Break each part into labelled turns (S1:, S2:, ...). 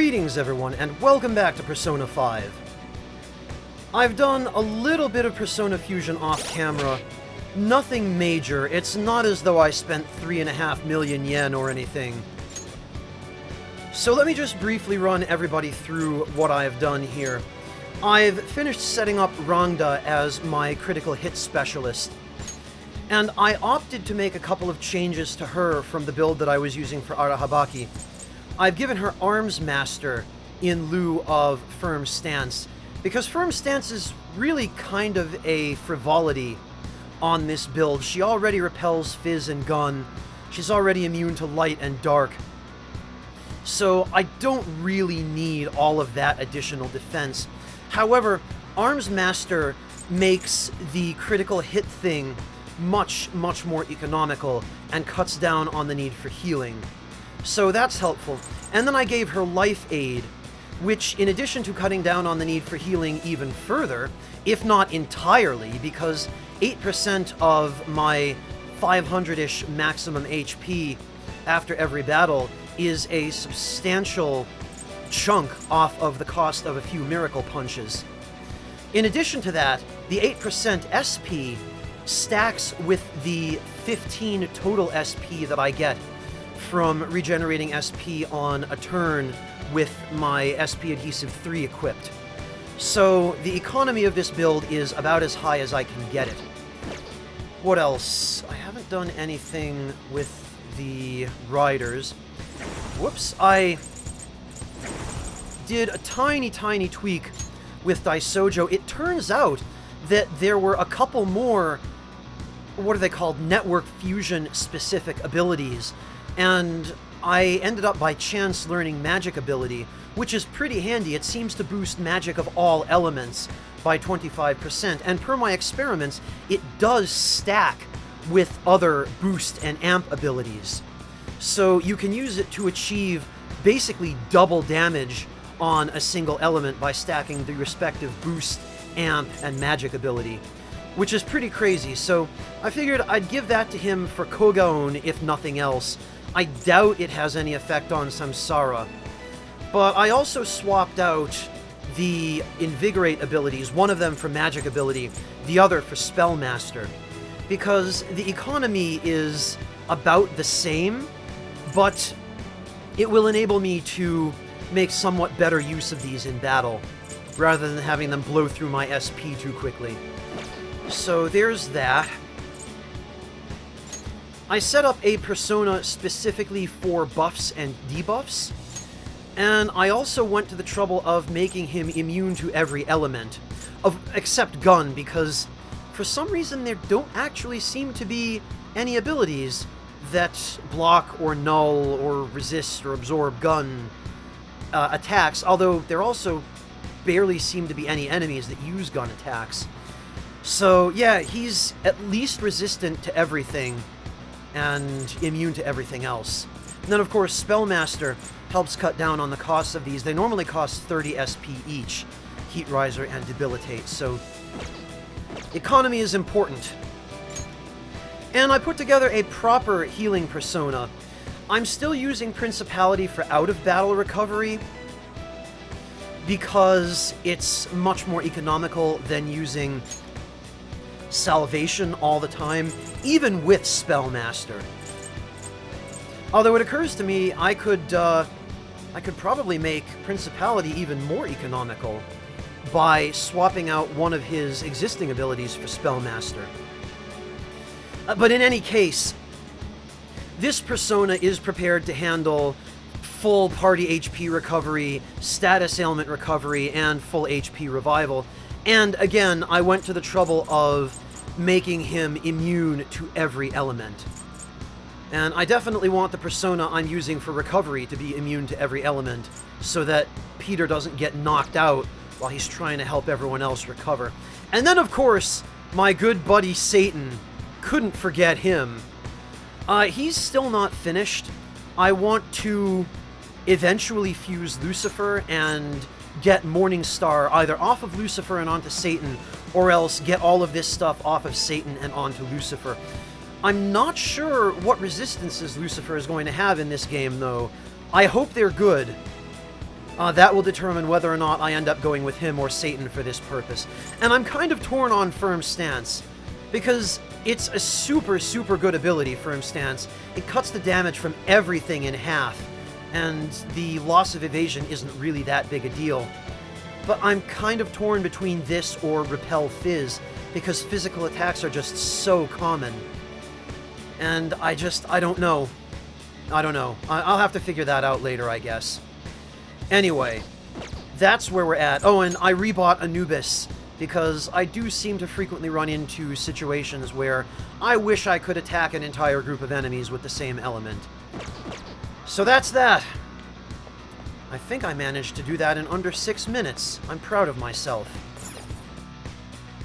S1: Greetings everyone, and welcome back to Persona 5. I've done a little bit of Persona Fusion off camera. Nothing major. It's not as though I spent 3.5 million yen or anything. So let me just briefly run everybody through what I've done here. I've finished setting up Rangda as my critical hit specialist, and I opted to make a couple of changes to her from the build that I was using for Arahabaki. I've given her Arms Master in lieu of Firm Stance, because Firm Stance is really kind of a frivolity on this build. She already repels Fizz and Gun, she's already immune to Light and Dark, so I don't really need all of that additional defense. However, Arms Master makes the critical hit thing much more economical and cuts down on the need for healing. So that's helpful. And then I gave her Life Aid, which, in addition to cutting down on the need for healing even further, if not entirely, because 8% of my 500-ish maximum HP after every battle is a substantial chunk off of the cost of a few Miracle Punches. In addition to that, the 8% SP stacks with the 15 total SP that I get from regenerating SP on a turn with my SP Adhesive 3 equipped. So the economy of this build is about as high as I can get it. What else? I haven't done anything with the riders. Whoops, I did a tiny tweak with Daisojo. It turns out that there were a couple more, what are they called, network fusion specific abilities, and I ended up by chance learning Magic ability, which is pretty handy. It seems to boost magic of all elements by 25%, and per my experiments, it does stack with other boost and amp abilities. So you can use it to achieve basically double damage on a single element by stacking the respective boost, amp, and magic ability, which is pretty crazy. So I figured I'd give that to him for Kogaon, if nothing else. I doubt it has any effect on Samsara. But I also swapped out the Invigorate abilities, one of them for magic ability, the other for Spellmaster, because the economy is about the same, but it will enable me to make somewhat better use of these in battle, rather than having them blow through my SP too quickly. So there's that. I set up a persona specifically for buffs and debuffs, and I also went to the trouble of making him immune to every element, except Gun, because for some reason there don't actually seem to be any abilities that block or null or resist or absorb Gun attacks, although there also barely seem to be any enemies that use Gun attacks. So yeah, he's at least resistant to everything and immune to everything else. And then of course Spellmaster helps cut down on the costs of these. They normally cost 30 SP each, Heat Riser and Debilitate, so economy is important. And I put together a proper healing persona. I'm still using Principality for out-of-battle recovery, because it's much more economical than using Salvation all the time, even with Spellmaster. Although it occurs to me I could probably make Principality even more economical by swapping out one of his existing abilities for Spellmaster. But in any case, this persona is prepared to handle full party HP recovery, status ailment recovery, and full HP revival. And again, I went to the trouble of making him immune to every element. And I definitely want the persona I'm using for recovery to be immune to every element, so that Peter doesn't get knocked out while he's trying to help everyone else recover. And then, of course, my good buddy Satan. Couldn't forget him. He's still not finished. I want to eventually fuse Lucifer and get Morningstar either off of Lucifer and onto Satan, or else get all of this stuff off of Satan and onto Lucifer. I'm not sure what resistances Lucifer is going to have in this game, though. I hope they're good. That will determine whether or not I end up going with him or Satan for this purpose. And I'm kind of torn on Firm Stance, because it's a super, super good ability, Firm Stance. It cuts the damage from everything in half, and the loss of evasion isn't really that big a deal. But I'm kind of torn between this or Repel Fizz, because physical attacks are just so common. And I don't know. I don't know. I'll have to figure that out later, I guess. Anyway, that's where we're at. Oh, and I rebought Anubis, because I do seem to frequently run into situations where I wish I could attack an entire group of enemies with the same element. So that's that. I think I managed to do that in under 6 minutes. I'm proud of myself.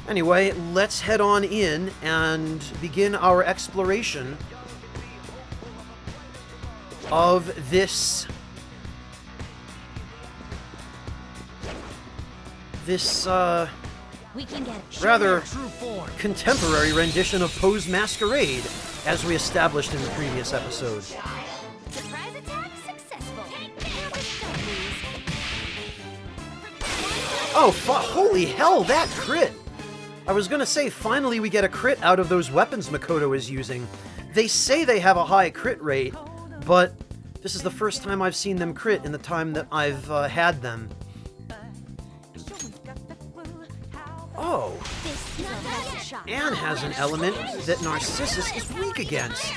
S1: Anyway, let's head on in and begin our exploration of this
S2: we can get
S1: rather contemporary rendition of Poe's Masquerade, as we established in the previous episode.
S2: surprise attack successful.
S1: Oh, holy hell, that crit! I was gonna say, finally we get a crit out of those weapons Makoto is using. They say they have a high crit rate, but this is the first time I've seen them crit in the time that I've had them. Oh, Anne has an element that Narcissus is weak against.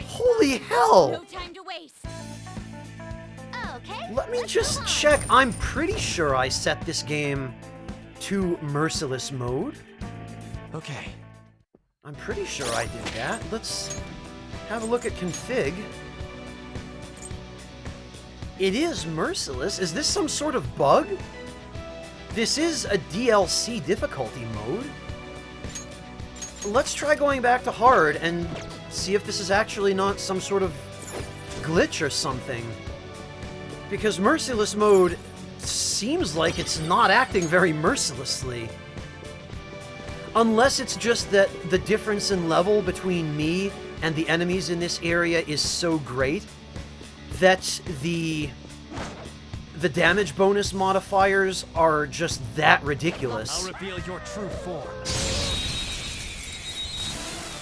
S1: Holy hell!
S2: No time to waste. Okay.
S1: Let me just check. I'm pretty sure I set this game to Merciless mode.
S3: Okay.
S1: I'm pretty sure I did that. Let's have a look at config. It is Merciless. Is this some sort of bug? This is a DLC difficulty mode. Let's try going back to hard and see if this is actually not some sort of glitch or something. Because Merciless mode seems like it's not acting very mercilessly. Unless it's just that the difference in level between me and the enemies in this area is so great that the damage bonus modifiers are just that ridiculous.
S3: I'll reveal your true form.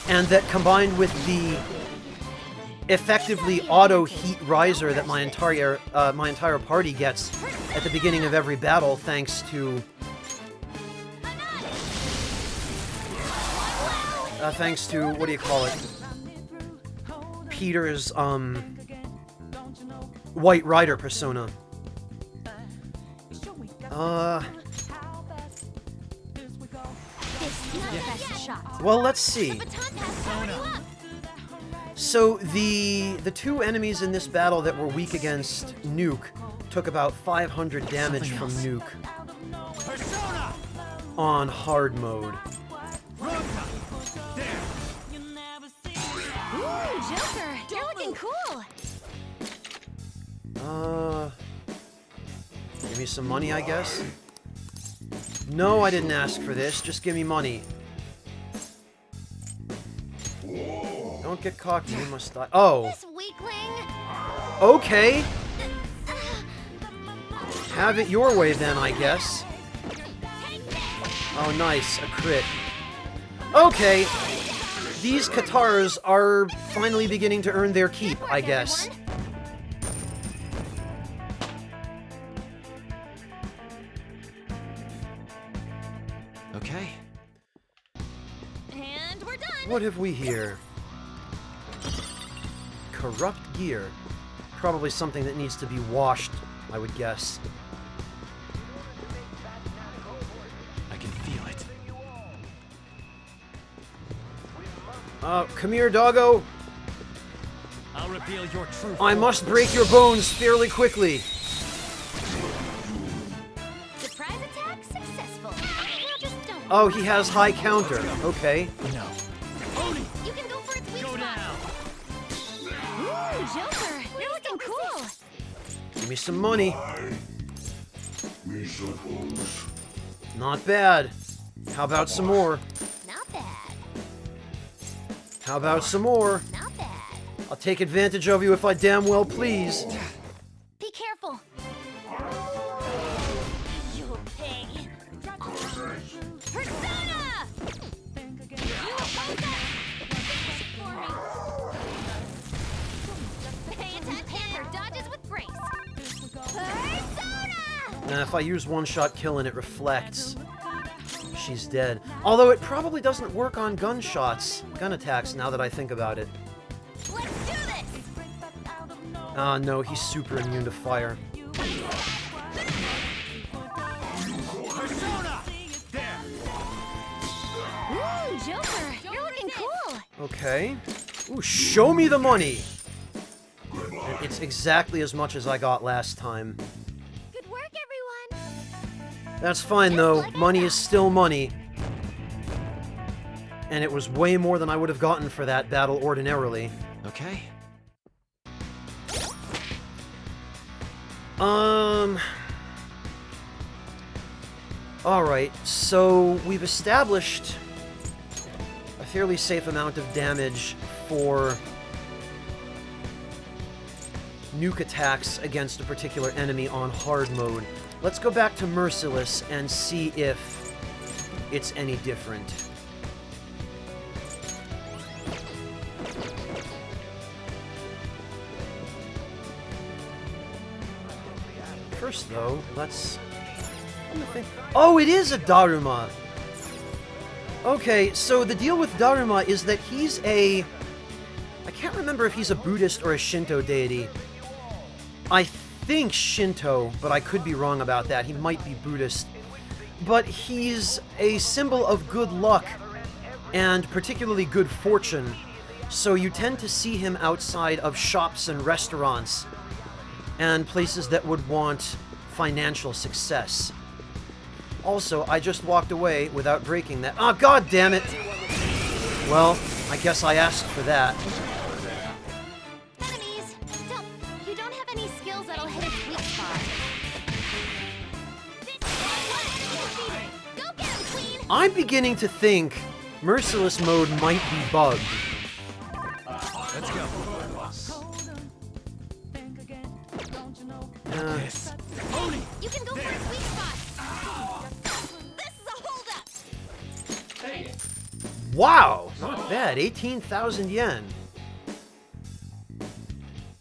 S1: And that combined with the effectively auto heat riser that my entire party gets at the beginning of every battle, thanks to what do you call it? Peter's White Rider persona. Well, let's see. So the two enemies in this battle that were weak against Nuke took about 500 damage from Nuke on hard mode.
S2: Ooh, Joker, you're looking cool.
S1: Give me some money, I guess. No, I didn't ask for this. Just give me money. Don't get cocky, you must die. Oh.
S2: This weakling.
S1: Okay. Have it your way then, I guess. Oh, nice. A crit. Okay. These Katars are finally beginning to earn their keep, I guess.
S3: Okay.
S2: And we're done.
S1: What have we here? Corrupt gear. Probably something that needs to be washed, I would guess.
S3: I can feel it.
S1: Come here, doggo.
S3: I'll reveal your true
S1: I must break your bones fairly quickly.
S2: Surprise attack successful. Now just don't.
S1: Oh, he has high counter. Okay.
S3: No.
S2: You can go for its weak
S3: Go
S2: spot.
S3: down.
S2: Ooh, Joker, you're looking cool.
S1: Give me some money. Not bad. How about some more?
S2: Not bad.
S1: How about some more?
S2: Not bad.
S1: I'll take advantage of you if I damn well please.
S2: Be careful. You'll pay. Persona! You oppose that? For me. Pay attention. Her dodges with grace. Persona!
S1: Now, if I use one-shot kill and it reflects, she's dead. Although it probably doesn't work on gun attacks, now that I think about it.
S2: Let's do this!
S1: Ah, no, he's super immune to fire.
S3: Persona! There!
S2: Joker, you're looking cool!
S1: Okay. Ooh, show me the money! And it's exactly as much as I got last time.
S2: Good work, everyone!
S1: That's fine, though. Money is still money. And it was way more than I would have gotten for that battle ordinarily.
S3: Okay.
S1: Alright, so we've established a fairly safe amount of damage for nuke attacks against a particular enemy on hard mode. Let's go back to Merciless and see if it's any different. First, though, let's think. Oh, it is a Daruma! Okay, so the deal with Daruma is that he's a... I can't remember if he's a Buddhist or a Shinto deity. I think Shinto, but I could be wrong about that. He might be Buddhist. But he's a symbol of good luck, and particularly good fortune. So you tend to see him outside of shops and restaurants, and places that would want financial success. Also, I just walked away without breaking that. Oh, god damn it! Well, I guess I asked for that.
S2: Enemies! You don't have any skills that'll hit its weak spot. Go get him, Queen!
S1: I'm beginning to think Merciless mode might be bugged.
S3: Let's go.
S2: You can go for its weak spot! This is a holdup!
S1: Wow! Not bad. 18,000 yen.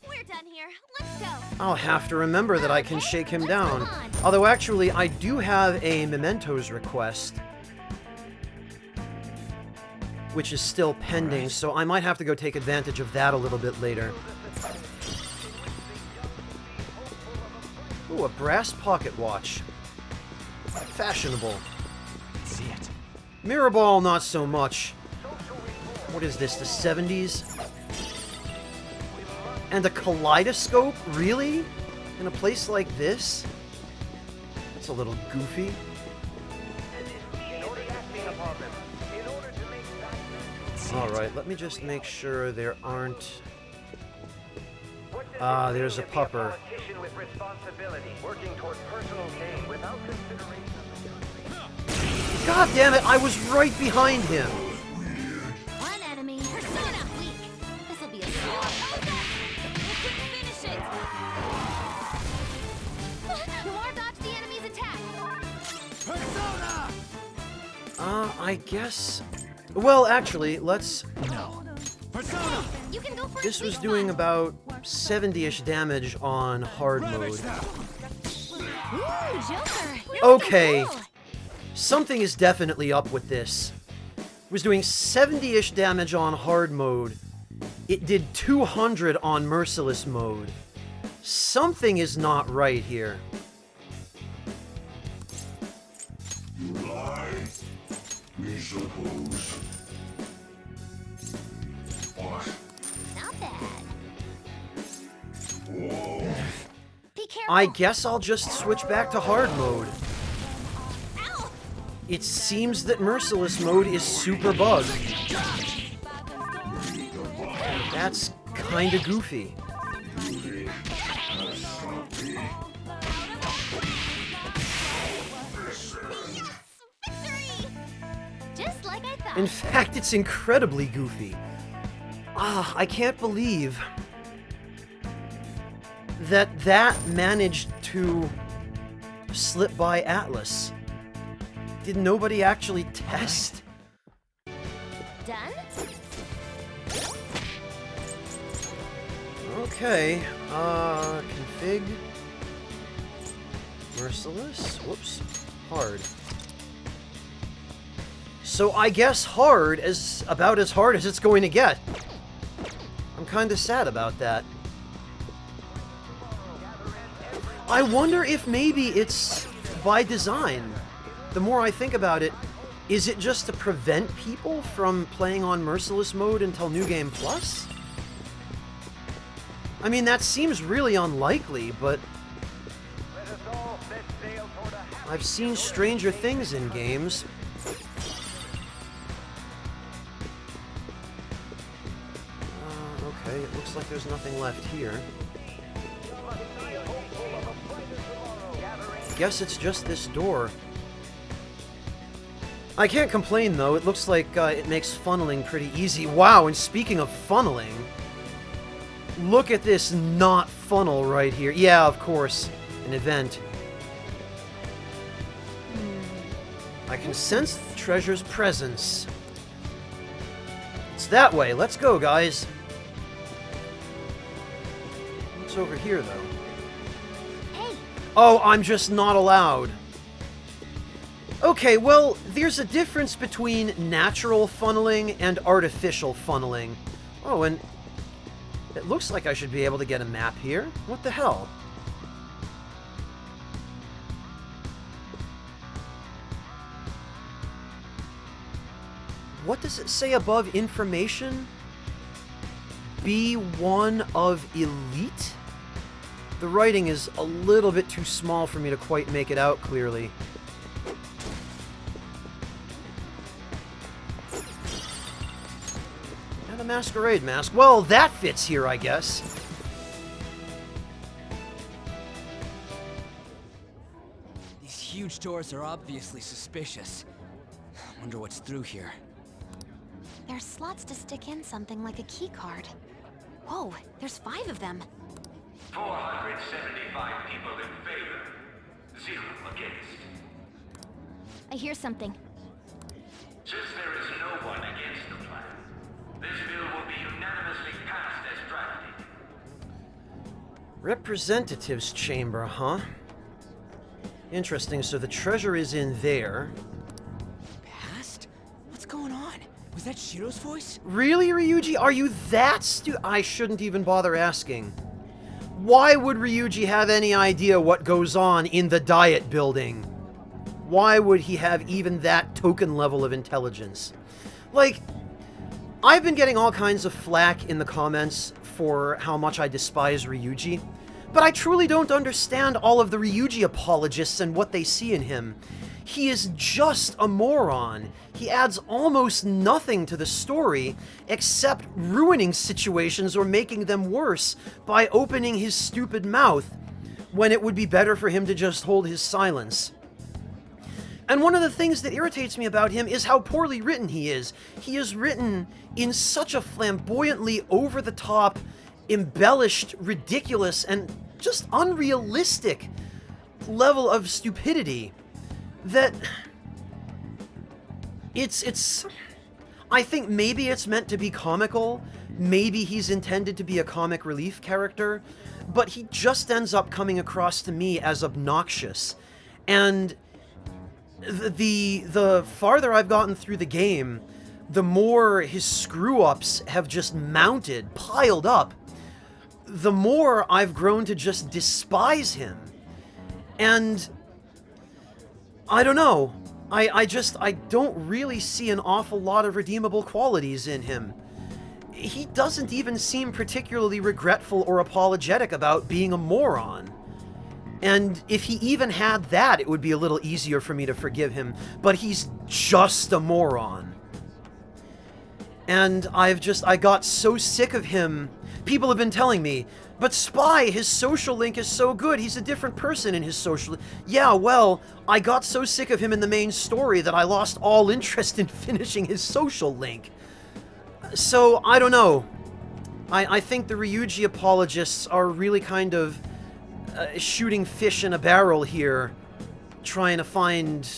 S2: We're done here. Let's go!
S1: I'll have to remember that I can shake him down. Although actually, I do have a Mementos request, which is still pending, so I might have to go take advantage of that a little bit later. Ooh, a brass pocket watch. Fashionable.
S3: See it.
S1: Mirror ball, not so much. What is this, the 70s? And a kaleidoscope? Really? In a place like this? That's a little goofy. Alright, let me just make sure there aren't... Ah, there's a pupper. God damn it, I was right behind him!
S2: One enemy. Persona weak. This'll be a slog. Finish it! Noir dodged the enemy's attack.
S3: Persona!
S1: I guess... Well, actually, let's...
S3: No. Persona!
S2: You can go for
S1: This
S2: its
S1: was
S2: weak
S1: doing
S2: spot.
S1: about 70-ish damage on hard mode.
S2: Ooh, Joker. You're
S1: Okay.
S2: looking cool.
S1: Something is definitely up with this. It was doing 70-ish damage on hard mode. It did 200 on merciless mode. Something is not right here.
S4: We suppose. What?
S2: Not bad.
S4: Whoa.
S2: Be careful.
S1: I guess I'll just switch back to hard mode.
S2: Ow!
S1: It seems that merciless mode is super bugged. That's kinda goofy.
S2: Victory! Just like I thought.
S1: In fact, it's incredibly goofy. I can't believe that managed to slip by Atlas. Did nobody actually test?
S2: Done?
S1: Okay, config. Merciless? Whoops. Hard. So I guess hard is about as hard as it's going to get. I'm kinda sad about that. I wonder if maybe it's by design. The more I think about it, is it just to prevent people from playing on Merciless mode until New Game Plus? I mean, that seems really unlikely, but I've seen stranger things in games. Okay, it looks like there's nothing left here. Guess it's just this door. I can't complain, though. It looks like it makes funneling pretty easy. Wow, and speaking of funneling, look at this not funnel right here. Yeah, of course, an event. I can sense the treasure's presence. It's that way. Let's go, guys. What's over here, though?
S2: Hey,
S1: Oh, I'm just not allowed. Okay, well, there's a difference between natural funneling and artificial funneling. Oh, and it looks like I should be able to get a map here. What the hell? What does it say above information? B1 of Elite? The writing is a little bit too small for me to quite make it out clearly. And a masquerade mask. Well, that fits here, I guess.
S3: These huge doors are obviously suspicious. Wonder what's through here.
S2: there's slots to stick in something like a key card. Whoa, there's 5 of them.
S4: 475 people in favor. 0 against.
S2: I hear something.
S4: Since there is no one against the plan, this bill will be unanimously passed as drafted.
S1: Representatives chamber, huh? Interesting, so the treasure is in there.
S3: Past? What's going on? Was that Shiro's voice?
S1: Really, Ryuji? Are you that I shouldn't even bother asking. Why would Ryuji have any idea what goes on in the Diet Building? Why would he have even that token level of intelligence? Like, I've been getting all kinds of flack in the comments for how much I despise Ryuji, but I truly don't understand all of the Ryuji apologists and what they see in him. He is just a moron. He adds almost nothing to the story, except ruining situations or making them worse by opening his stupid mouth, when it would be better for him to just hold his silence. And one of the things that irritates me about him is how poorly written he is. He is written in such a flamboyantly over-the-top, embellished, ridiculous, and just unrealistic level of stupidity that it's I think maybe it's meant to be comical, maybe he's intended to be a comic relief character, but he just ends up coming across to me as obnoxious. And the farther I've gotten through the game, the more his screw-ups have just mounted, piled up, the more I've grown to just despise him. And I don't know. I don't really see an awful lot of redeemable qualities in him. He doesn't even seem particularly regretful or apologetic about being a moron. And if he even had that, it would be a little easier for me to forgive him. But he's just a moron. And I got so sick of him. People have been telling me, but Spy, his social link is so good. He's a different person in his social... Yeah, well, I got so sick of him in the main story that I lost all interest in finishing his social link. So, I don't know. I think the Ryuji apologists are really kind of shooting fish in a barrel here, trying to find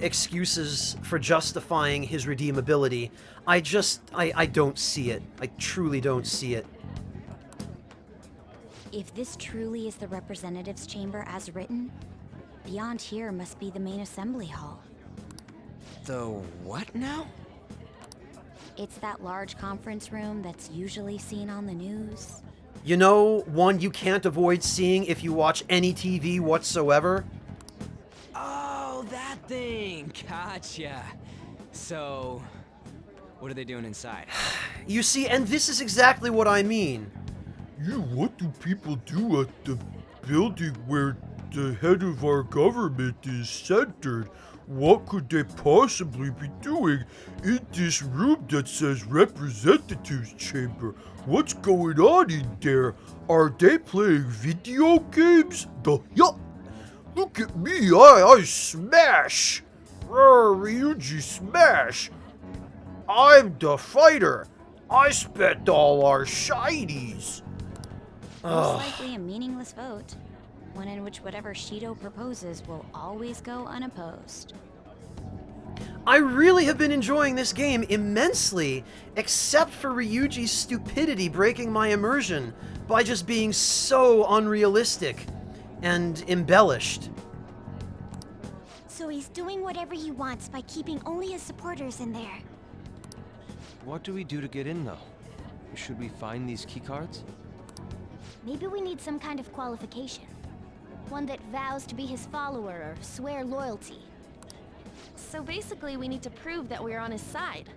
S1: excuses for justifying his redeemability. I don't see it. I truly don't see it.
S2: If this truly is the representatives' chamber as written, beyond here must be the main assembly hall.
S3: The what now?
S2: It's that large conference room that's usually seen on the news.
S1: You know, one you can't avoid seeing if you watch any TV whatsoever?
S3: Oh, that thing! Gotcha. So, what are they doing inside?
S1: You see, and this is exactly what I mean.
S5: Yeah, what do people do at the building where the head of our government is centered? What could they possibly be doing in this room that says Representatives Chamber? What's going on in there? Are they playing video games? Yup! Look at me, I smash! Ryuji smash! I'm the fighter! I spent all our shinies!
S2: Most likely a meaningless vote. One in which whatever Shido proposes will always go unopposed.
S1: I really have been enjoying this game immensely, except for Ryuji's stupidity breaking my immersion by just being so unrealistic and embellished.
S2: So he's doing whatever he wants by keeping only his supporters in there.
S6: What do we do to get in, though? Should we find these keycards?
S2: Maybe we need some kind of qualification. One that vows to be his follower or swear loyalty.
S7: So basically, we need to prove that we're on his side.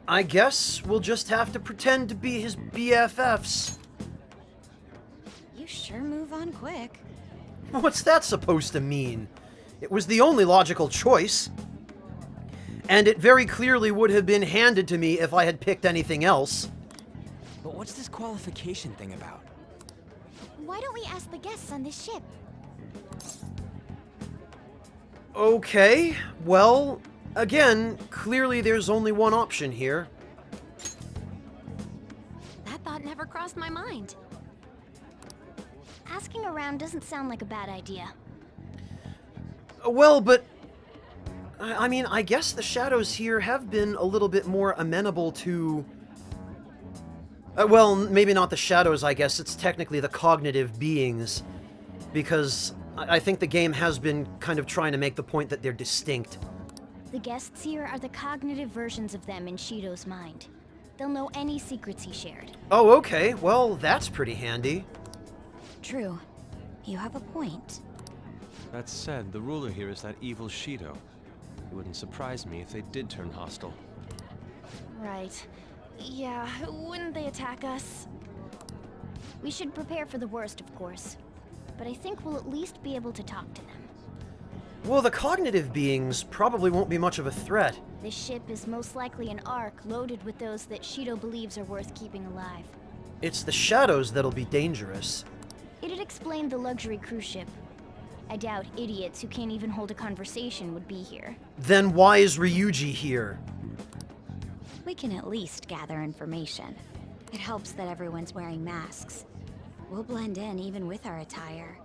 S1: I guess we'll just have to pretend to be his BFFs.
S2: You sure move on quick.
S1: What's that supposed to mean? It was the only logical choice. And it very clearly would have been handed to me if I had picked anything else.
S3: But what's this qualification thing about?
S2: Why don't we ask the guests on this ship?
S1: Okay, well, again, clearly there's only one option here.
S7: That thought never crossed my mind.
S2: Asking around doesn't sound like a bad idea.
S1: Well, but I mean, I guess the shadows here have been a little bit more amenable to... well, maybe not the shadows, I guess. It's technically the cognitive beings. Because I think the game has been kind of trying to make the point that they're distinct.
S2: The guests here are the cognitive versions of them in Shido's mind. They'll know any secrets he shared.
S1: Oh, okay. Well, that's pretty handy.
S2: True. You have a point.
S6: That said, the ruler here is that evil Shido. It wouldn't surprise me if they did turn hostile.
S7: Right. Yeah, wouldn't they attack us?
S2: We should prepare for the worst, of course. But I think we'll at least be able to talk to them.
S1: Well, the cognitive beings probably won't be much of a threat.
S2: This ship is most likely an Ark loaded with those that Shido believes are worth keeping alive.
S1: It's the shadows that'll be dangerous.
S2: It'd explain the luxury cruise ship. I doubt idiots who can't even hold a conversation would be here.
S1: Then why is Ryuji here?
S2: We can at least gather information. It helps that everyone's wearing masks. We'll blend in even with our attire.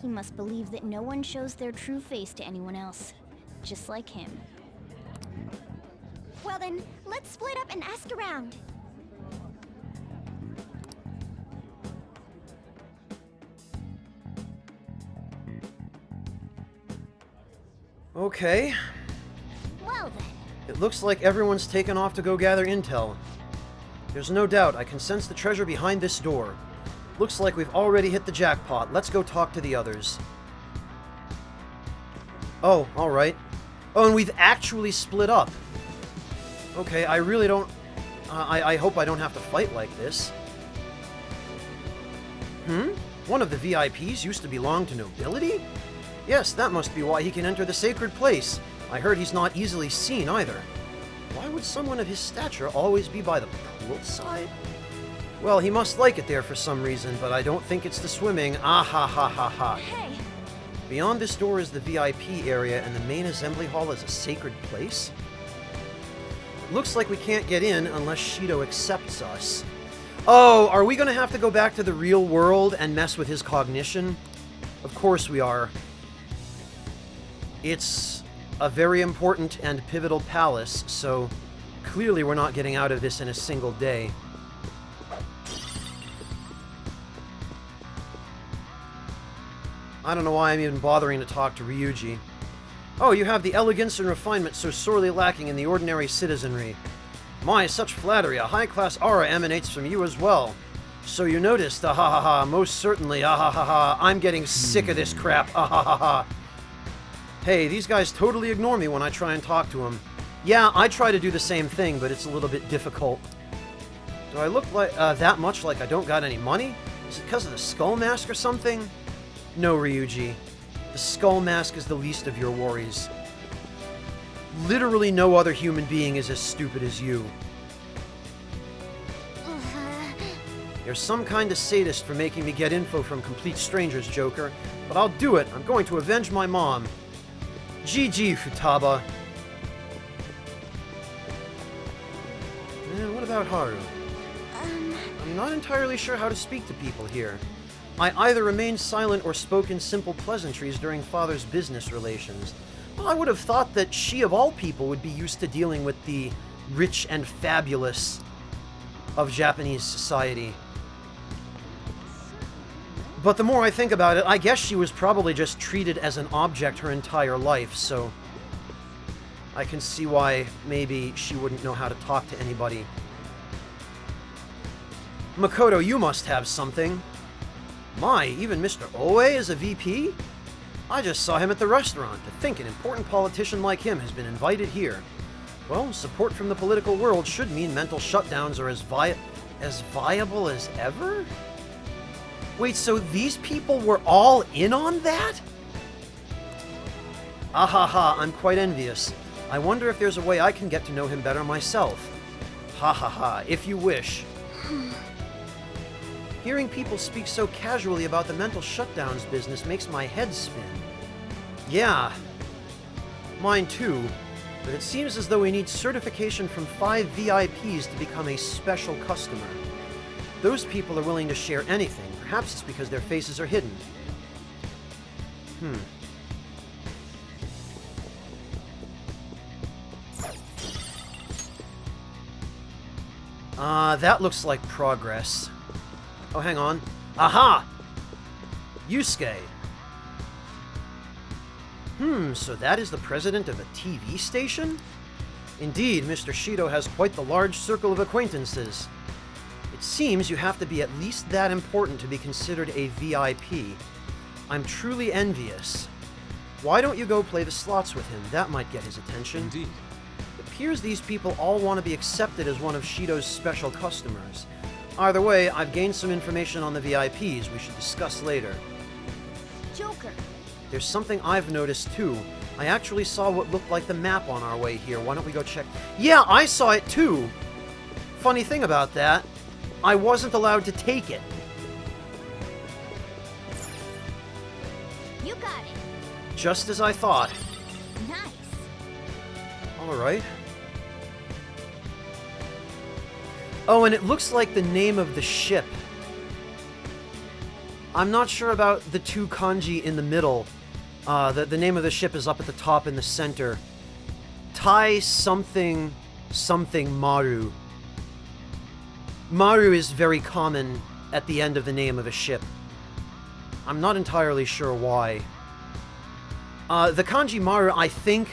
S2: He must believe that no one shows their true face to anyone else, just like him. Well then, let's split up and ask around.
S1: Okay.
S2: Well then.
S1: It looks like everyone's taken off to go gather intel. There's no doubt I can sense the treasure behind this door. Looks like we've already hit the jackpot. Let's go talk to the others. Oh, alright. Oh, and we've actually split up. Okay, I really don't... I hope I don't have to fight like this. One of the VIPs used to belong to nobility? Yes, that must be why he can enter the sacred place. I heard he's not easily seen either. Why would someone of his stature always be by the poolside? Well, he must like it there for some reason, but I don't think it's the swimming. Ah ha ha ha ha.
S7: Hey!
S1: Beyond this door is the VIP area, and the main assembly hall is a sacred place? Looks like we can't get in unless Shido accepts us. Oh, are we gonna have to go back to the real world and mess with his cognition? Of course we are. It's a very important and pivotal palace, so clearly we're not getting out of this in a single day. I don't know why I'm even bothering to talk to Ryuji. Oh, you have the elegance and refinement so sorely lacking in the ordinary citizenry. My, such flattery, a high-class aura emanates from you as well. So you noticed, ah ha ha ha, most certainly, ah ha ha ha, I'm getting sick of this crap, ah ha ha ha. Hey, these guys totally ignore me when I try and talk to them. Yeah, I try to do the same thing, but it's a little bit difficult. Do I look like, that much like I don't got any money? Is it because of the skull mask or something? No, Ryuji. The skull mask is the least of your worries. Literally no other human being is as stupid as you. You're some kind of sadist for making me get info from complete strangers, Joker. But I'll do it. I'm going to avenge my mom. GG, Futaba. What about Haru? I'm not entirely sure how to speak to people here. I either remained silent or spoke in simple pleasantries during Father's business relations. Well, I would have thought that she, of all people, would be used to dealing with the rich and fabulous of Japanese society. But the more I think about it, I guess she was probably just treated as an object her entire life, so I can see why maybe she wouldn't know how to talk to anybody. Makoto, you must have something. My, even Mr. Oe is a VP? I just saw him at the restaurant. To think an important politician like him has been invited here. Well, support from the political world should mean mental shutdowns are as viable as ever? Wait, so these people were all in on that? Ahaha, I'm quite envious. I wonder if there's a way I can get to know him better myself. Ha ha ha, if you wish. Hearing people speak so casually about the mental shutdowns business makes my head spin. Yeah, mine too, but it seems as though we need certification from 5 VIPs to become a special customer. Those people are willing to share anything. Perhaps it's because their faces are hidden. That looks like progress. Oh, hang on. Aha! Yusuke. So that is the president of a TV station? Indeed, Mr. Shido has quite the large circle of acquaintances. It seems you have to be at least that important to be considered a VIP. I'm truly envious. Why don't you go play the slots with him? That might get his attention.
S6: Indeed.
S1: It appears these people all want to be accepted as one of Shido's special customers. Either way, I've gained some information on the VIPs we should discuss later.
S2: Joker.
S1: There's something I've noticed too. I actually saw what looked like the map on our way here. Why don't we go check? Yeah, I saw it too! Funny thing about that, I wasn't allowed to take it.
S2: You got it.
S1: Just as I thought.
S2: Nice.
S1: Alright. Oh, and it looks like the name of the ship. I'm not sure about the 2 kanji in the middle. The name of the ship is up at the top in the center. Tai something something Maru. Maru is very common at the end of the name of a ship. I'm not entirely sure why. The kanji Maru, I think,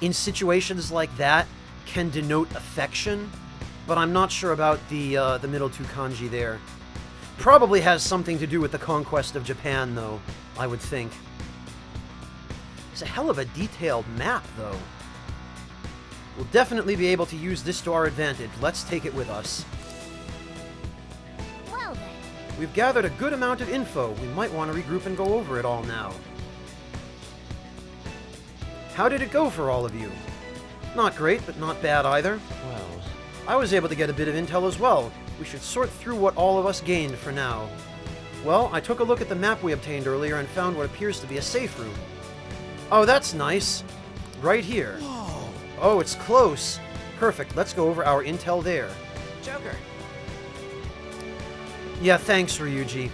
S1: in situations like that, can denote affection, but I'm not sure about the middle 2 kanji there. Probably has something to do with the conquest of Japan, though, I would think. It's a hell of a detailed map, though. We'll definitely be able to use this to our advantage. Let's take it with us.
S2: Well then.
S1: We've gathered a good amount of info. We might want to regroup and go over it all now. How did it go for all of you? Not great, but not bad either.
S6: Well,
S1: I was able to get a bit of intel as well. We should sort through what all of us gained for now. Well, I took a look at the map we obtained earlier and found what appears to be a safe room. Oh, that's nice. Right here.
S3: Whoa.
S1: Oh, it's close. Perfect, let's go over our intel there.
S3: Joker.
S1: Yeah, thanks, Ryuji.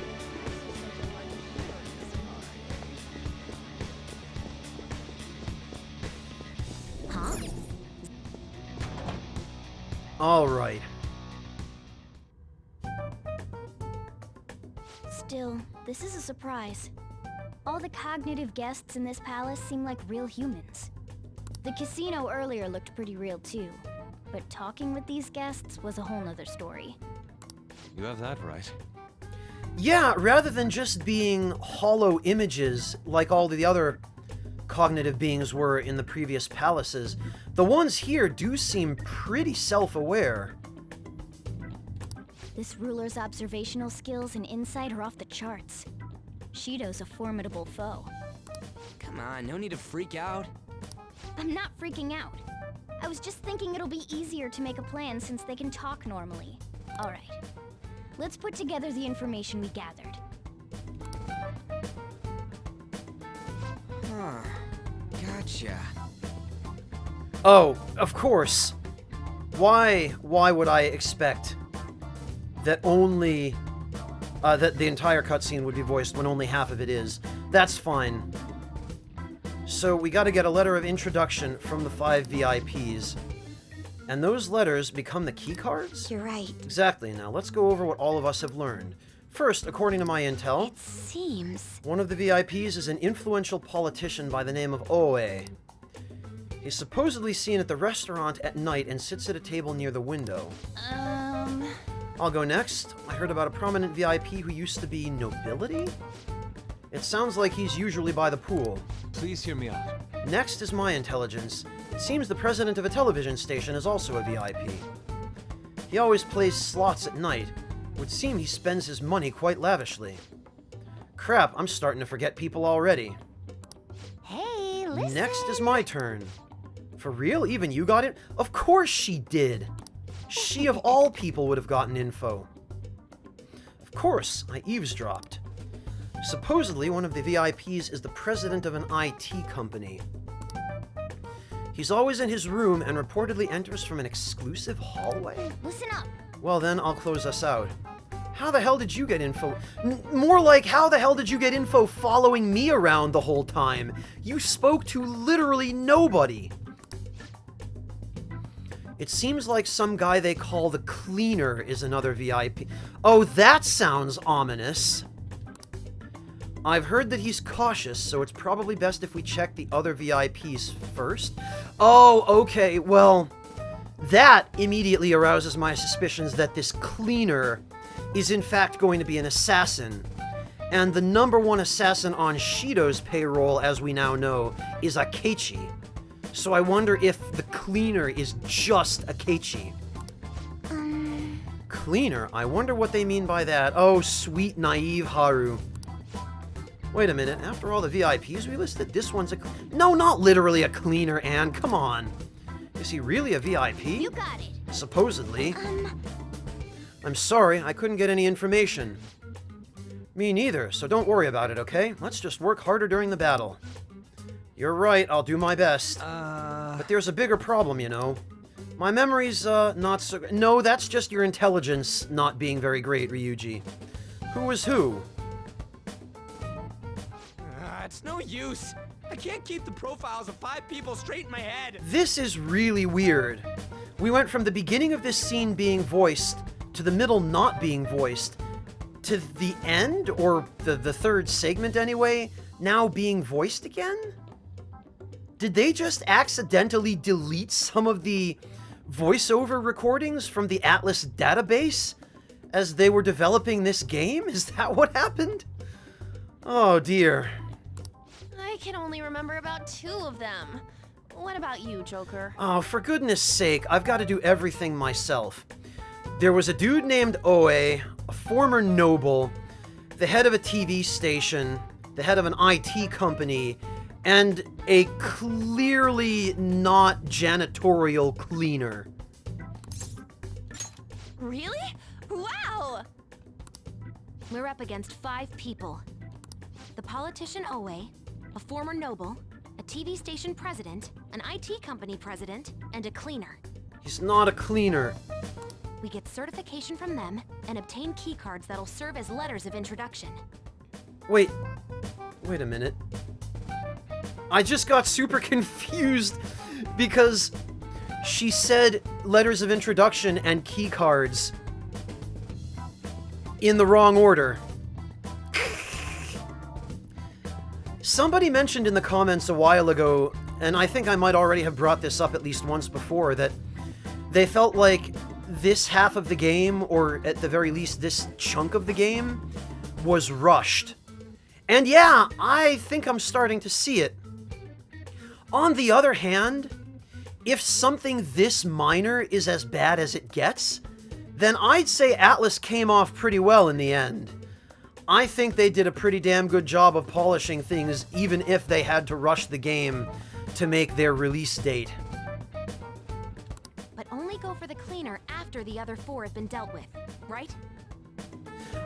S2: Huh?
S1: Alright.
S2: Still, this is a surprise. All the cognitive guests in this palace seem like real humans. The casino earlier looked pretty real too, but talking with these guests was a whole nother story.
S6: You have that right.
S1: Yeah, rather than just being hollow images like all the other cognitive beings were in the previous palaces, the ones here do seem pretty self-aware.
S2: This ruler's observational skills and insight are off the charts. Shido's a formidable foe.
S3: Come on, no need to freak out.
S2: I'm not freaking out. I was just thinking it'll be easier to make a plan since they can talk normally. Alright. Let's put together the information we gathered.
S3: Huh. Gotcha.
S1: Oh, of course. Why would I expect that only that the entire cutscene would be voiced when only half of it is? That's fine. So we got to get a letter of introduction from the 5 VIPs. And those letters become the keycards?
S2: You're right.
S1: Exactly. Now let's go over what all of us have learned. First, according to my intel,
S2: It seems...
S1: one of the VIPs is an influential politician by the name of Oe. He's supposedly seen at the restaurant at night and sits at a table near the window. I'll go next. I heard about a prominent VIP who used to be nobility? It sounds like he's usually by the pool.
S6: Please hear me out.
S1: Next is my intelligence. It seems the president of a television station is also a VIP. He always plays slots at night. It would seem he spends his money quite lavishly. Crap, I'm starting to forget people already.
S2: Hey, listen!
S1: Next is my turn. For real? Even you got it? Of course she did! She of all people would have gotten info. Of course, I eavesdropped. Supposedly, one of the VIPs is the president of an IT company. He's always in his room and reportedly enters from an exclusive hallway?
S2: Listen up!
S1: Well then, I'll close us out. How the hell did you get info? More like, how the hell did you get info following me around the whole time? You spoke to literally nobody. It seems like some guy they call the Cleaner is another VIP. Oh, that sounds ominous. I've heard that he's cautious, so it's probably best if we check the other VIPs first. Oh, okay, well, that immediately arouses my suspicions that this Cleaner is in fact going to be an assassin. And the #1 assassin on Shido's payroll, as we now know, is Akechi. So I wonder if the Cleaner is just Akechi. Cleaner? I wonder what they mean by that. Oh, sweet, naive Haru. Wait a minute, after all the VIPs we listed, this one's a... No, not literally a cleaner, Anne, come on. Is he really a VIP?
S2: You got it!
S1: Supposedly. I'm sorry, I couldn't get any information. Me neither, so don't worry about it, okay? Let's just work harder during the battle. You're right, I'll do my best. But there's a bigger problem, you know. My memory's, not so... No, that's just your intelligence not being very great, Ryuji. Who was who?
S3: It's no use. I can't keep the profiles of 5 people straight in my head.
S1: This is really weird. We went from the beginning of this scene being voiced, to the middle not being voiced, to the end, or the third segment anyway, now being voiced again? Did they just accidentally delete some of the voiceover recordings from the Atlas database as they were developing this game? Is that what happened? Oh dear.
S7: I can only remember about 2 of them. What about you, Joker?
S1: Oh, for goodness sake, I've got to do everything myself. There was a dude named Oe, a former noble, the head of a TV station, the head of an IT company, and a clearly not janitorial cleaner.
S7: Really? Wow!
S2: We're up against 5 people. The politician Oe, a former noble, a TV station president, an IT company president, and a cleaner.
S1: He's not a cleaner.
S2: We get certification from them and obtain keycards that'll serve as letters of introduction.
S1: Wait a minute. I just got super confused because she said letters of introduction and keycards in the wrong order. Somebody mentioned in the comments a while ago, and I think I might already have brought this up at least once before, that they felt like this half of the game, or at the very least this chunk of the game, was rushed. And yeah, I think I'm starting to see it. On the other hand, if something this minor is as bad as it gets, then I'd say Atlas came off pretty well in the end. I think they did a pretty damn good job of polishing things, even if they had to rush the game to make their release date.
S2: But only go for the cleaner after the other 4 have been dealt with, right?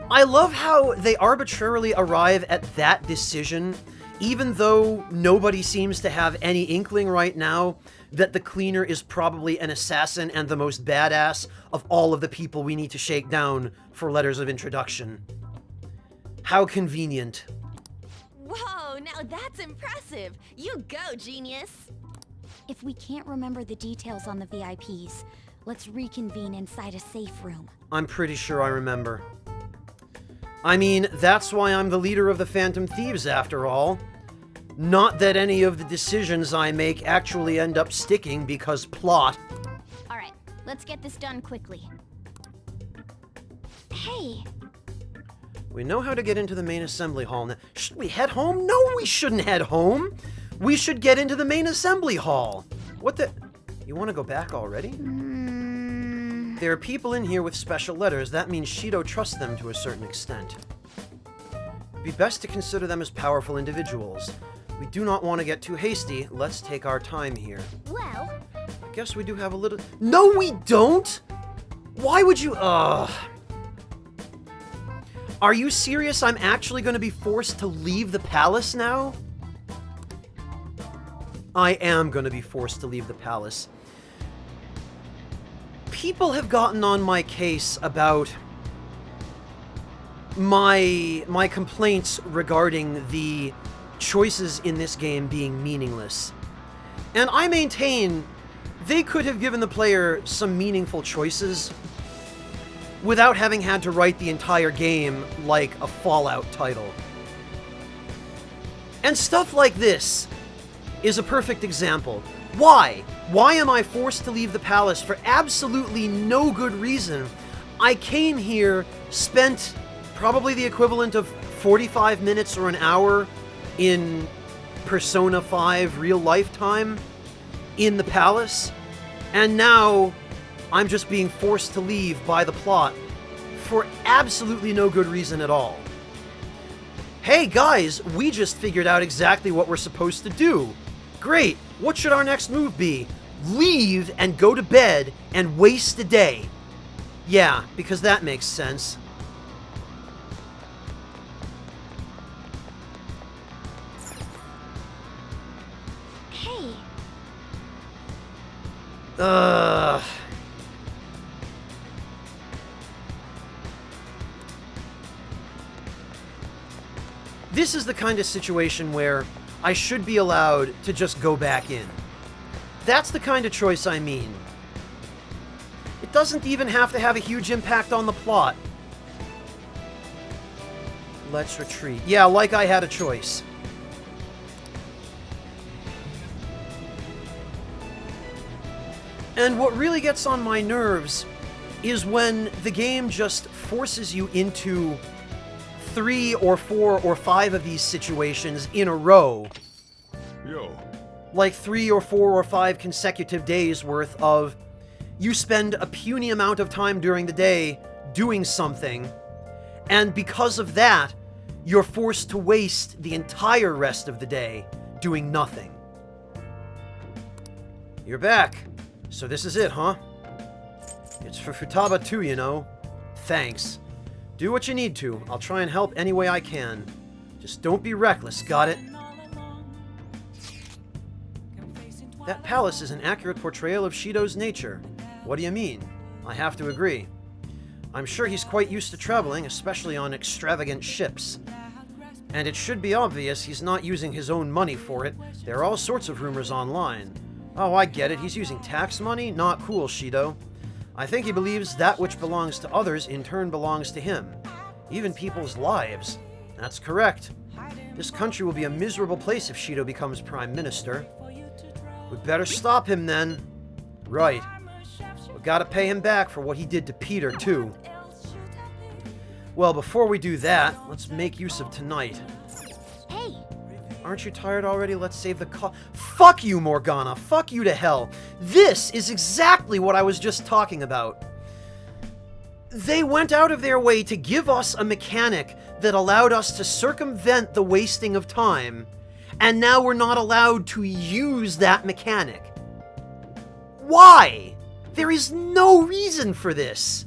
S1: I love how they arbitrarily arrive at that decision, even though nobody seems to have any inkling right now that the cleaner is probably an assassin and the most badass of all of the people we need to shake down for letters of introduction. How convenient.
S2: Whoa, now that's impressive! You go, genius! If we can't remember the details on the VIPs, let's reconvene inside a safe room.
S1: I'm pretty sure I remember. I mean, that's why I'm the leader of the Phantom Thieves, after all. Not that any of the decisions I make actually end up sticking because plot.
S2: Alright, let's get this done quickly. Hey!
S1: We know how to get into the main assembly hall now. Should we head home? No, we shouldn't head home! We should get into the main assembly hall! What the... You want to go back already? There are people in here with special letters. That means Shido trusts them to a certain extent. It'd be best to consider them as powerful individuals. We do not want to get too hasty. Let's take our time here.
S2: Well...
S1: I guess we do have a little... No, we don't! Why would you... Are you serious? I'm actually going to be forced to leave the palace now? I am going to be forced to leave the palace. People have gotten on my case about my complaints regarding the choices in this game being meaningless. And I maintain they could have given the player some meaningful choices without having had to write the entire game like a Fallout title. And stuff like this is a perfect example. Why? Why am I forced to leave the palace for absolutely no good reason? I came here, spent probably the equivalent of 45 minutes or an hour in Persona 5 real life time in the palace, and now I'm just being forced to leave by the plot for absolutely no good reason at all. Hey guys, we just figured out exactly what we're supposed to do. Great, what should our next move be? Leave and go to bed and waste a day. Yeah, because that makes sense.
S2: Hey.
S1: This is the kind of situation where I should be allowed to just go back in. That's the kind of choice I mean. It doesn't even have to have a huge impact on the plot. Let's retreat. Yeah, like I had a choice. And what really gets on my nerves is when the game just forces you into 3 or 4 or 5 of these situations in a row.
S5: Yo.
S1: Like 3 or 4 or 5 consecutive days worth of you spend a puny amount of time during the day doing something, and because of that, you're forced to waste the entire rest of the day doing nothing. You're back. So this is it, huh? It's for Futaba too, you know. Thanks. Do what you need to. I'll try and help any way I can. Just don't be reckless, got it? That palace is an accurate portrayal of Shido's nature. What do you mean? I have to agree. I'm sure he's quite used to traveling, especially on extravagant ships. And it should be obvious he's not using his own money for it. There are all sorts of rumors online. Oh, I get it. He's using tax money? Not cool, Shido. I think he believes that which belongs to others in turn belongs to him. Even people's lives. That's correct. This country will be a miserable place if Shido becomes Prime Minister. We'd better stop him then. Right. We've got to pay him back for what he did to Peter, too. Well, before we do that, let's make use of tonight.
S2: Hey,
S1: Aren't you tired already? Let's save the Fuck you, Morgana. Fuck you to hell. This is exactly what I was just talking about. They went out of their way to give us a mechanic that allowed us to circumvent the wasting of time, and now we're not allowed to use that mechanic. Why? There is no reason for this.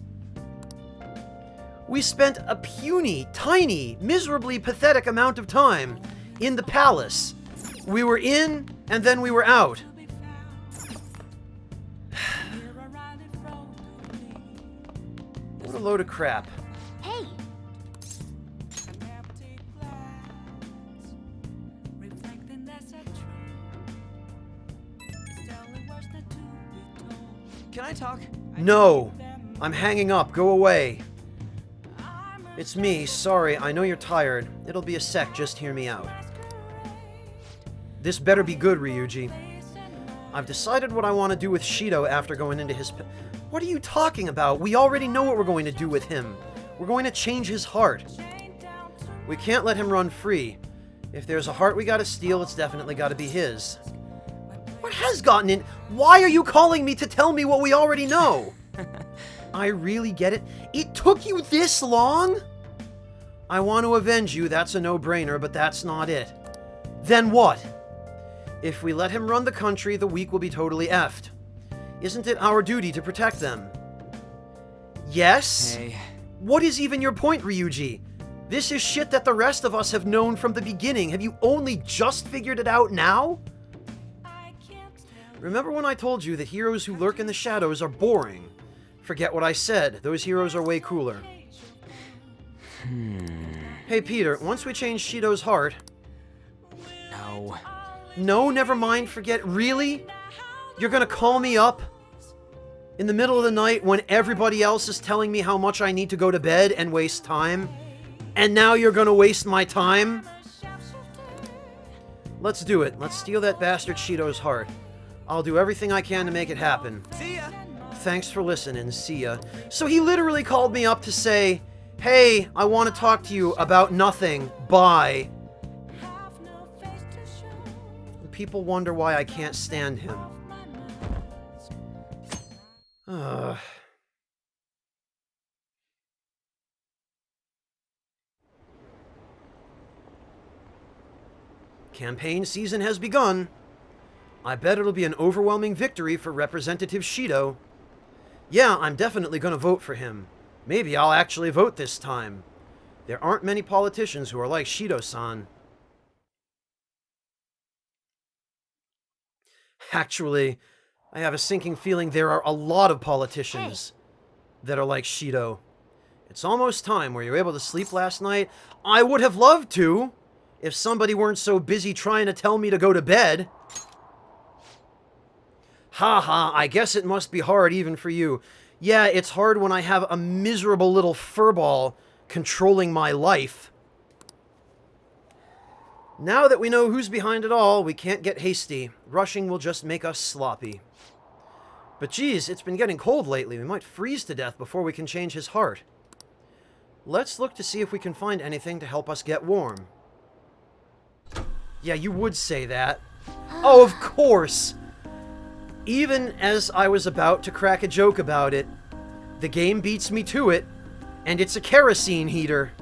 S1: We spent a puny, tiny, miserably pathetic amount of time in the palace. We were in, and then we were out. What a load of crap.
S2: hey,
S3: Can I talk?
S1: No! I'm hanging up. Go away. It's me. Sorry. I know you're tired. It'll be a sec. Just hear me out. This better be good, Ryuji. I've decided what I want to do with Shido after going into his... What are you talking about? We already know what we're going to do with him. We're going to change his heart. We can't let him run free. If there's a heart we gotta steal, it's definitely gotta be his. What has gotten in? Why are you calling me to tell me what we already know? I really get it. It took you this long? I want to avenge you, that's a no-brainer, but that's not it. Then what? If we let him run the country, the weak will be totally effed. Isn't it our duty to protect them? Yes?
S3: Hey.
S1: What is even your point, Ryuji? This is shit that the rest of us have known from the beginning. Have you only just figured it out now? Remember when I told you that heroes who lurk in the shadows are boring? Forget what I said. Those heroes are way cooler. Hey, Peter, once we change Shido's heart...
S3: No.
S1: No, never mind, forget. Really? You're gonna call me up in the middle of the night when everybody else is telling me how much I need to go to bed and waste time? And now you're gonna waste my time? Let's do it. Let's steal that bastard Shido's heart. I'll do everything I can to make it happen.
S3: See ya.
S1: Thanks for listening, see ya. So he literally called me up to say, hey, I want to talk to you about nothing. Bye. People wonder why I can't stand him. Campaign season has begun. I bet it'll be an overwhelming victory for Representative Shido. Yeah, I'm definitely gonna vote for him. Maybe I'll actually vote this time. There aren't many politicians who are like Shido-san. Actually, I have a sinking feeling there are a lot of politicians that are like Shido. It's almost time. Were you able to sleep last night? I would have loved to, if somebody weren't so busy trying to tell me to go to bed. Haha, I guess it must be hard even for you. Yeah, it's hard when I have a miserable little furball controlling my life. Now that we know who's behind it all, we can't get hasty. Rushing will just make us sloppy. But geez, it's been getting cold lately. We might freeze to death before we can change his heart. Let's look to see if we can find anything to help us get warm. Yeah, you would say that. Oh, of course! Even as I was about to crack a joke about it, the game beats me to it, and it's a kerosene heater.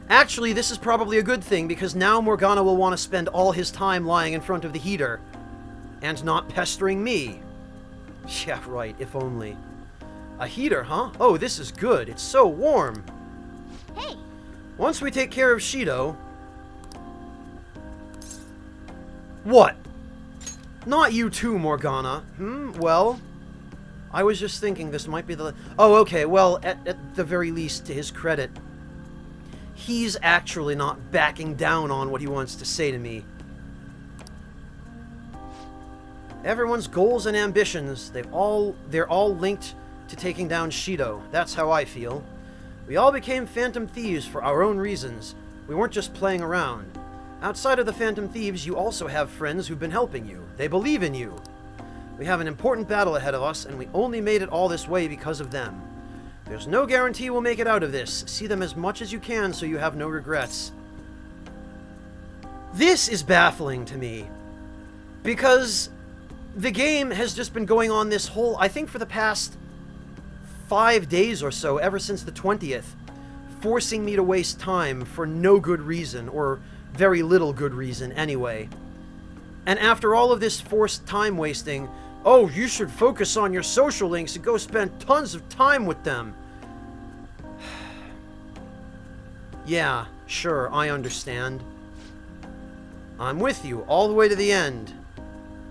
S1: Actually, this is probably a good thing, because now Morgana will want to spend all his time lying in front of the heater, and not pestering me. Yeah, right, if only. A heater, huh? Oh, this is good. It's so warm.
S2: hey,
S1: Once we take care of Shido... What? Not you too, Morgana. Well, I was just thinking this might be the... Oh, okay, well, at the very least, to his credit, he's actually not backing down on what he wants to say to me. Everyone's goals and ambitions, they're all linked to taking down Shido. That's how I feel. We all became Phantom Thieves for our own reasons. We weren't just playing around. Outside of the Phantom Thieves, you also have friends who've been helping you. They believe in you. We have an important battle ahead of us, and we only made it all this way because of them. There's no guarantee we'll make it out of this. See them as much as you can so you have no regrets. This is baffling to me, because the game has just been going on this whole, I think for the past 5 days or so, ever since the 20th, forcing me to waste time for no good reason, or very little good reason anyway. And after all of this forced time wasting, oh, you should focus on your social links and go spend tons of time with them. Yeah, sure, I understand. I'm with you all the way to the end.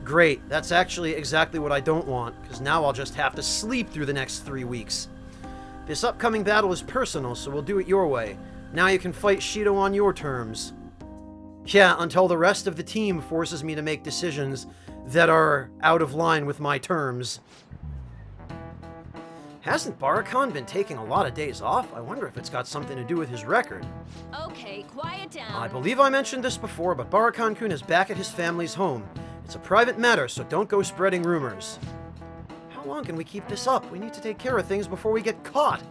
S1: Great, that's actually exactly what I don't want, because now I'll just have to sleep through the next 3 weeks. This upcoming battle is personal, so we'll do it your way. Now you can fight Shido on your terms. Yeah, until the rest of the team forces me to make decisions that are out of line with my terms. Hasn't Barakan been taking a lot of days off? I wonder if it's got something to do with his record.
S2: Okay, quiet down.
S1: I believe I mentioned this before, but Barakan-kun is back at his family's home. It's a private matter, so don't go spreading rumors. How long can we keep this up? We need to take care of things before we get caught.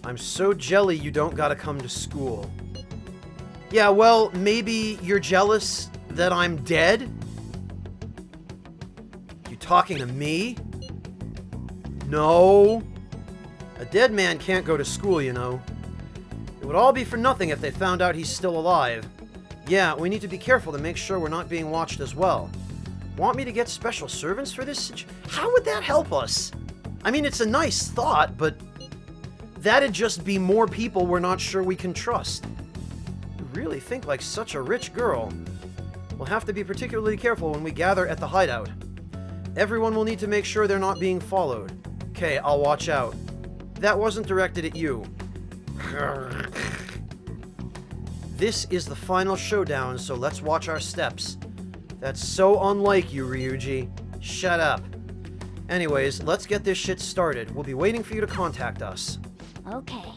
S1: I'm so jelly you don't gotta come to school. Yeah, well, maybe you're jealous that I'm dead? You talking to me? No. A dead man can't go to school, you know. It would all be for nothing if they found out he's still alive. Yeah, we need to be careful to make sure we're not being watched as well. Want me to get special servants for this? How would that help us? I mean, it's a nice thought, but that'd just be more people we're not sure we can trust. You really think like such a rich girl. We'll have to be particularly careful when we gather at the hideout. Everyone will need to make sure they're not being followed. Okay, I'll watch out. That wasn't directed at you. This is the final showdown, so let's watch our steps. That's so unlike you, Ryuji. Shut up. Anyways, let's get this shit started. We'll be waiting for you to contact us.
S2: Okay.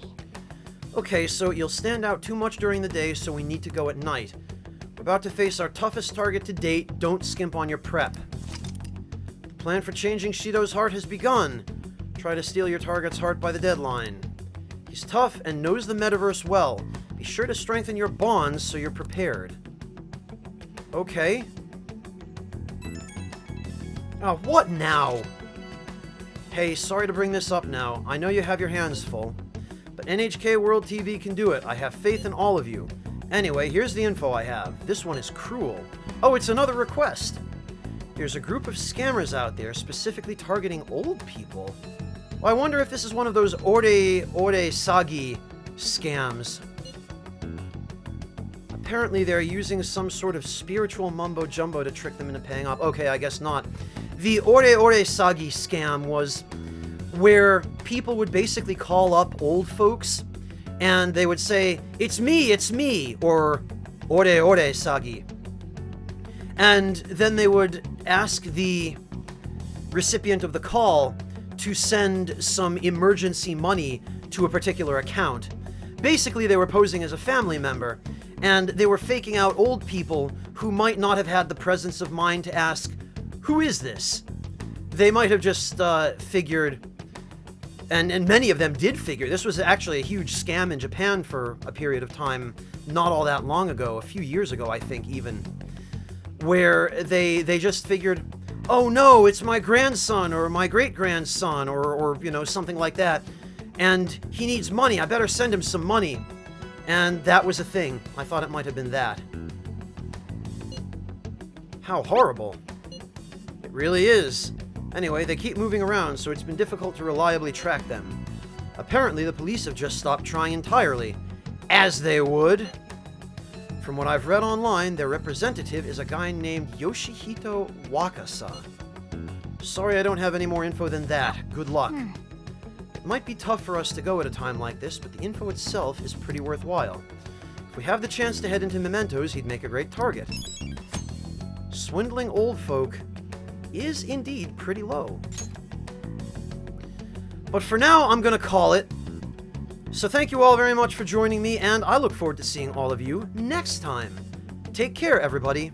S1: Okay, so you'll stand out too much during the day, so we need to go at night. We're about to face our toughest target to date. Don't skimp on your prep. The plan for changing Shido's heart has begun. Try to steal your target's heart by the deadline. He's tough and knows the metaverse well. Be sure to strengthen your bonds so you're prepared. Okay. Oh, what now? Hey, sorry to bring this up now. I know you have your hands full. But NHK World TV can do it. I have faith in all of you. Anyway, here's the info I have. This one is cruel. Oh, it's another request. There's a group of scammers out there specifically targeting old people. Well, I wonder if this is one of those ore sagi scams. Apparently they're using some sort of spiritual mumbo-jumbo to trick them into paying off. Okay, I guess not. The ore sagi scam was where people would basically call up old folks and they would say, it's me, or ore sagi. And then they would ask the recipient of the call to send some emergency money to a particular account. Basically, they were posing as a family member, and they were faking out old people who might not have had the presence of mind to ask, who is this? They might have just figured, and many of them did figure, this was actually a huge scam in Japan for a period of time, not all that long ago, a few years ago, I think, even, where they just figured, oh no, it's my grandson, or my great-grandson, or you know, something like that, and he needs money, I better send him some money. And that was a thing. I thought it might have been that. How horrible. It really is. Anyway, they keep moving around, so it's been difficult to reliably track them. Apparently, the police have just stopped trying entirely. As they would. From what I've read online, their representative is a guy named Yoshihito Wakasa. Sorry I don't have any more info than that. Good luck. It might be tough for us to go at a time like this, but the info itself is pretty worthwhile. If we have the chance to head into Mementos, he'd make a great target. Swindling old folk is indeed pretty low. But for now, I'm gonna call it. So thank you all very much for joining me, and I look forward to seeing all of you next time. Take care, everybody.